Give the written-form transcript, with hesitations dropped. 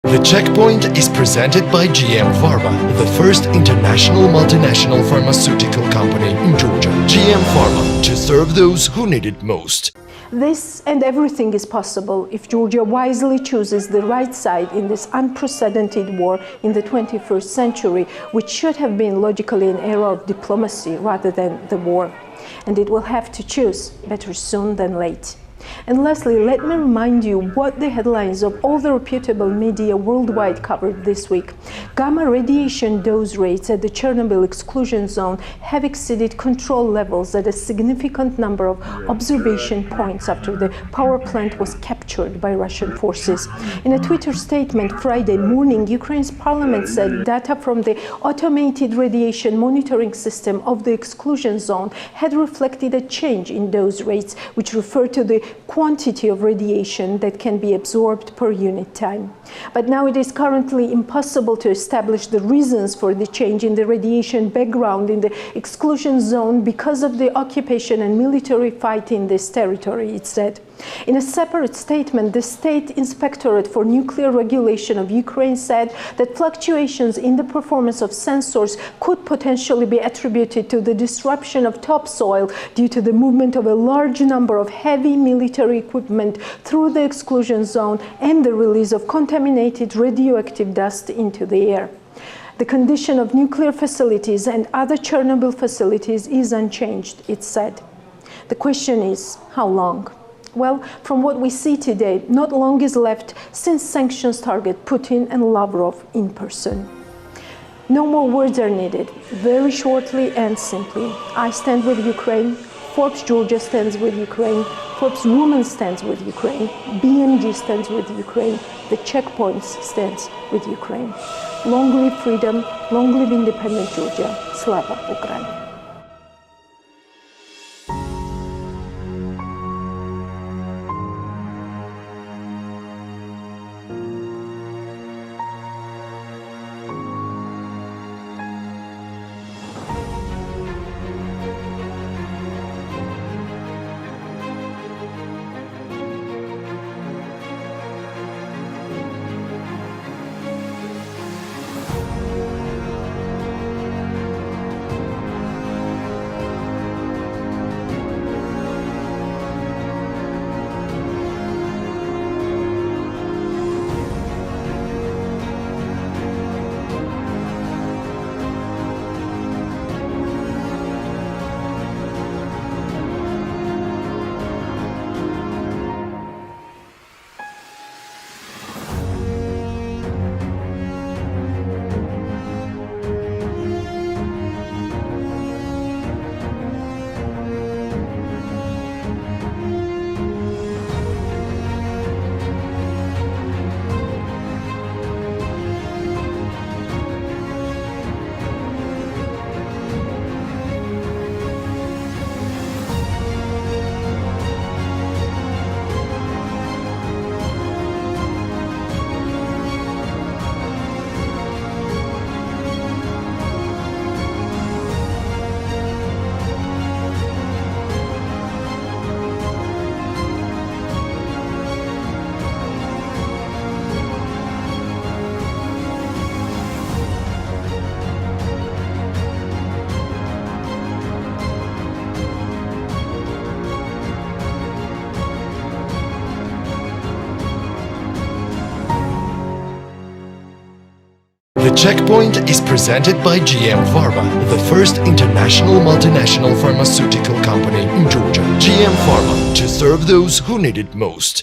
The Checkpoint is presented by GM Pharma, the first international multinational pharmaceutical company in Georgia. GM Pharma, to serve those who need it most. This and everything is possible if Georgia wisely chooses the right side in this unprecedented war in the 21st century, which should have been logically an era of diplomacy rather than the war. And it will have to choose, better soon than late. And lastly, let me remind you what the headlines of all the reputable media worldwide covered this week. Gamma radiation dose rates at the Chernobyl exclusion zone have exceeded control levels at a significant number of observation points after the power plant was captured by Russian forces. In a Twitter statement Friday morning, Ukraine's parliament said data from the automated radiation monitoring system of the exclusion zone had reflected a change in dose rates, which refer to the quantity of radiation that can be absorbed per unit time. But now it is currently impossible to establish the reasons for the change in the radiation background in the exclusion zone because of the occupation and military fight in this territory, it said. In a separate statement, the State Inspectorate for Nuclear Regulation of Ukraine said that fluctuations in the performance of sensors could potentially be attributed to the disruption of topsoil due to the movement of a large number of heavy military equipment through the exclusion zone and the release of contaminated radioactive dust into the air. The condition of nuclear facilities and other Chernobyl facilities is unchanged, it said. The question is, how long? Well, from what we see today, not long is left since sanctions target Putin and Lavrov in person. No more words are needed. Very shortly and simply, I stand with Ukraine, Forbes Georgia stands with Ukraine, Forbes Women stands with Ukraine, BMG stands with Ukraine, the Checkpoints stands with Ukraine. Long live freedom, long live independent Georgia. Slava Ukraini. The Checkpoint is presented by GM Pharma, the first international multinational pharmaceutical company in Georgia. GM Pharma, to serve those who need it most.